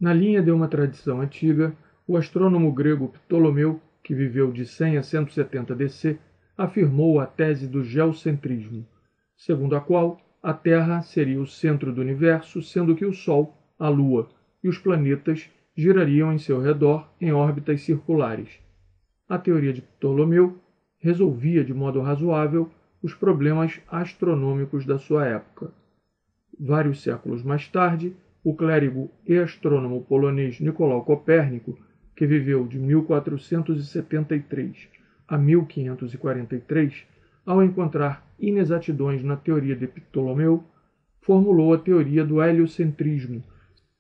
Na linha de uma tradição antiga, o astrônomo grego Ptolomeu, que viveu de 100 a 170 DC, afirmou a tese do geocentrismo, segundo a qual a Terra seria o centro do universo, sendo que o Sol, a Lua e os planetas girariam em seu redor em órbitas circulares. A teoria de Ptolomeu resolvia de modo razoável os problemas astronômicos da sua época. Vários séculos mais tarde, o clérigo e astrônomo polonês Nicolau Copérnico, que viveu de 1473 a 1543, ao encontrar inexatidões na teoria de Ptolomeu, formulou a teoria do heliocentrismo,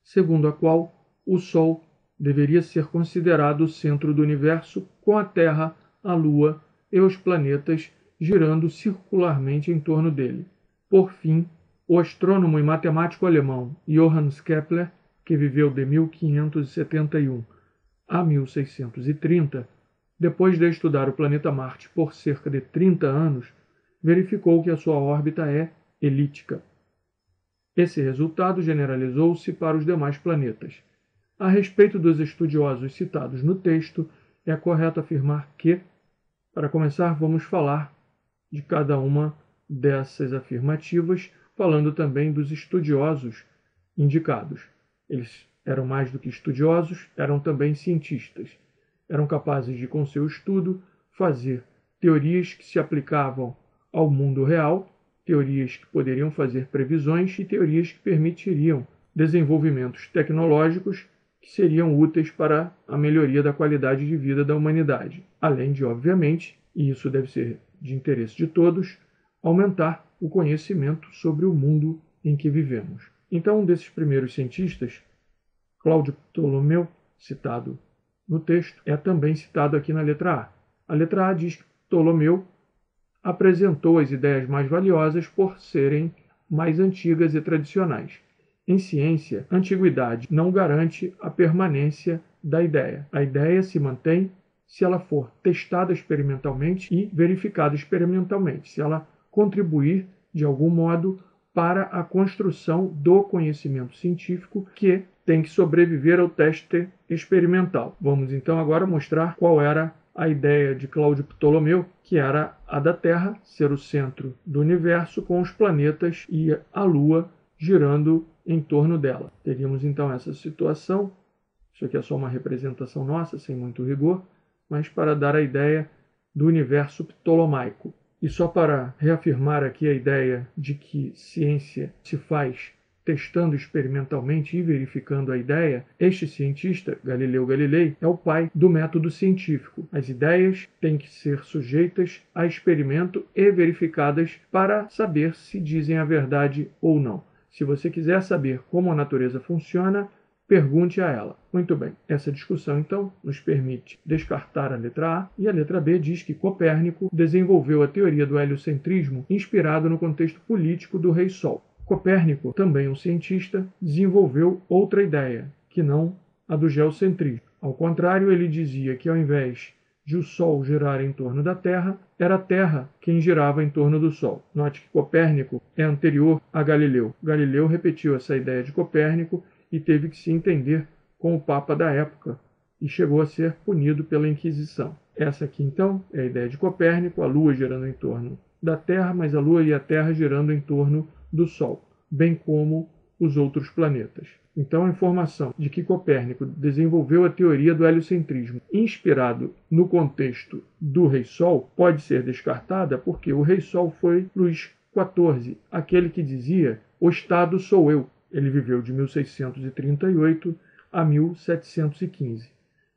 segundo a qual o Sol deveria ser considerado o centro do universo, com a Terra, a Lua e os planetas girando circularmente em torno dele. Por fim, o astrônomo e matemático alemão Johannes Kepler, que viveu de 1571 a 1630, depois de estudar o planeta Marte por cerca de 30 anos, verificou que a sua órbita é elíptica. Esse resultado generalizou-se para os demais planetas. A respeito dos estudiosos citados no texto, é correto afirmar que, para começar, vamos falar de cada uma dessas afirmativas, falando também dos estudiosos indicados. Eles eram mais do que estudiosos, eram também cientistas. Eram capazes de, com seu estudo, fazer teorias que se aplicavam ao mundo real, teorias que poderiam fazer previsões e teorias que permitiriam desenvolvimentos tecnológicos que seriam úteis para a melhoria da qualidade de vida da humanidade. Além de, obviamente, e isso deve ser de interesse de todos, aumentar o conhecimento sobre o mundo em que vivemos. Então, um desses primeiros cientistas, Cláudio Ptolomeu, citado no texto, é também citado aqui na letra A. A letra A diz que Ptolomeu apresentou as ideias mais valiosas por serem mais antigas e tradicionais. Em ciência, a antiguidade não garante a permanência da ideia. A ideia se mantém se ela for testada experimentalmente e verificada experimentalmente, se ela contribuir de algum modo para a construção do conhecimento científico que tem que sobreviver ao teste experimental. Vamos então agora mostrar qual era a ideia de Cláudio Ptolomeu, que era a da Terra ser o centro do universo, com os planetas e a Lua girando em torno dela. Teríamos então essa situação. Isso aqui é só uma representação nossa, sem muito rigor, mas para dar a ideia do universo ptolomaico. E só para reafirmar aqui a ideia de que ciência se faz testando experimentalmente e verificando a ideia, este cientista, Galileu Galilei, é o pai do método científico. As ideias têm que ser sujeitas a experimento e verificadas para saber se dizem a verdade ou não. Se você quiser saber como a natureza funciona, pergunte a ela. Muito bem, essa discussão, então, nos permite descartar a letra A, e a letra B diz que Copérnico desenvolveu a teoria do heliocentrismo inspirado no contexto político do Rei Sol. Copérnico, também um cientista, desenvolveu outra ideia, que não a do geocentrismo. Ao contrário, ele dizia que ao invés de o Sol girar em torno da Terra, era a Terra quem girava em torno do Sol. Note que Copérnico é anterior a Galileu. Galileu repetiu essa ideia de Copérnico e teve que se entender com o Papa da época e chegou a ser punido pela Inquisição. Essa aqui, então, é a ideia de Copérnico, a Lua girando em torno da Terra, mas a Lua e a Terra girando em torno do Sol, bem como os outros planetas. Então, a informação de que Copérnico desenvolveu a teoria do heliocentrismo inspirado no contexto do Rei Sol pode ser descartada porque o Rei Sol foi Luís XIV, aquele que dizia: "O Estado sou eu". Ele viveu de 1638 a 1715.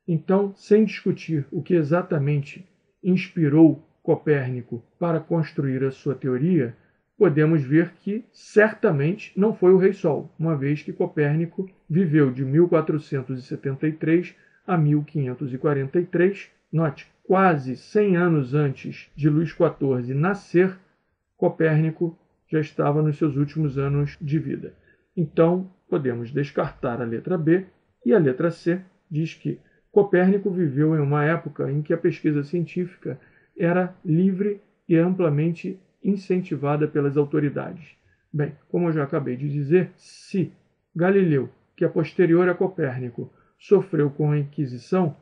Então, sem discutir o que exatamente inspirou Copérnico para construir a sua teoria, podemos ver que certamente não foi o Rei Sol, uma vez que Copérnico viveu de 1473 a 1543. Note, quase 100 anos antes de Luís XIV nascer, Copérnico já estava nos seus últimos anos de vida. Então, podemos descartar a letra B, e a letra C diz que Copérnico viveu em uma época em que a pesquisa científica era livre e amplamente incentivada pelas autoridades. Bem, como eu já acabei de dizer, se Galileu, que que é posterior a Copérnico, sofreu com a Inquisição,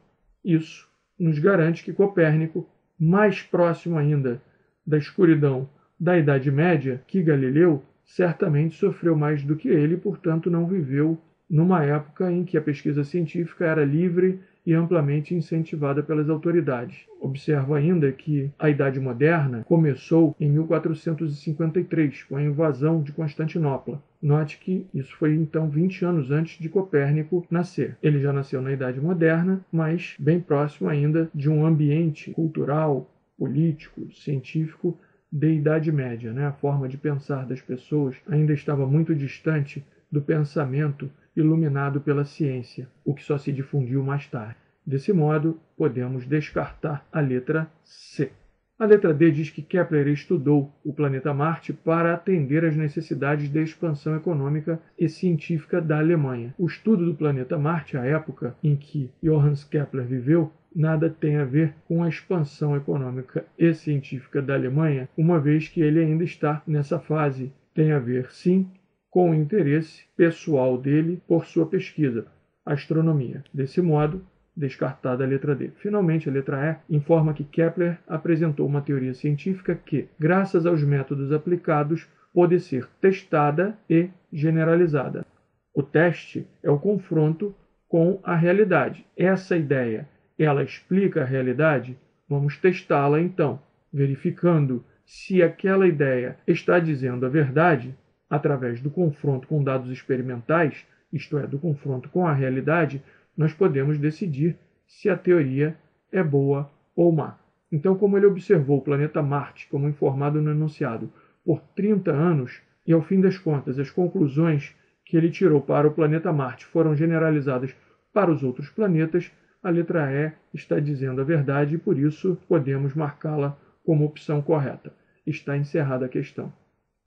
isso nos garante que Copérnico, mais próximo ainda da escuridão da Idade Média que Galileu, certamente sofreu mais do que ele, portanto não viveu numa época em que a pesquisa científica era livre e amplamente incentivada pelas autoridades. Observo ainda que a Idade Moderna começou em 1453, com a invasão de Constantinopla. Note que isso foi então 20 anos antes de Copérnico nascer. Ele já nasceu na Idade Moderna, mas bem próximo ainda de um ambiente cultural, político, científico de Idade Média. A forma de pensar das pessoas ainda estava muito distante do pensamento iluminado pela ciência, o que só se difundiu mais tarde. Desse modo, podemos descartar a letra C. A letra D diz que Kepler estudou o planeta Marte para atender às necessidades de expansão econômica e científica da Alemanha. O estudo do planeta Marte, à época em que Johannes Kepler viveu, nada tem a ver com a expansão econômica e científica da Alemanha, uma vez que ele ainda está nessa fase. Tem a ver, sim, com o interesse pessoal dele por sua pesquisa, astronomia. Desse modo, descartada a letra D. Finalmente, a letra E informa que Kepler apresentou uma teoria científica que, graças aos métodos aplicados, pode ser testada e generalizada. O teste é o confronto com a realidade. Essa ideia, ela explica a realidade? Vamos testá-la então, verificando se aquela ideia está dizendo a verdade através do confronto com dados experimentais, isto é, do confronto com a realidade, nós podemos decidir se a teoria é boa ou má. Então, como ele observou o planeta Marte, como informado no enunciado, por 30 anos, e ao fim das contas as conclusões que ele tirou para o planeta Marte foram generalizadas para os outros planetas, a letra E está dizendo a verdade e, por isso, podemos marcá-la como opção correta. Está encerrada a questão.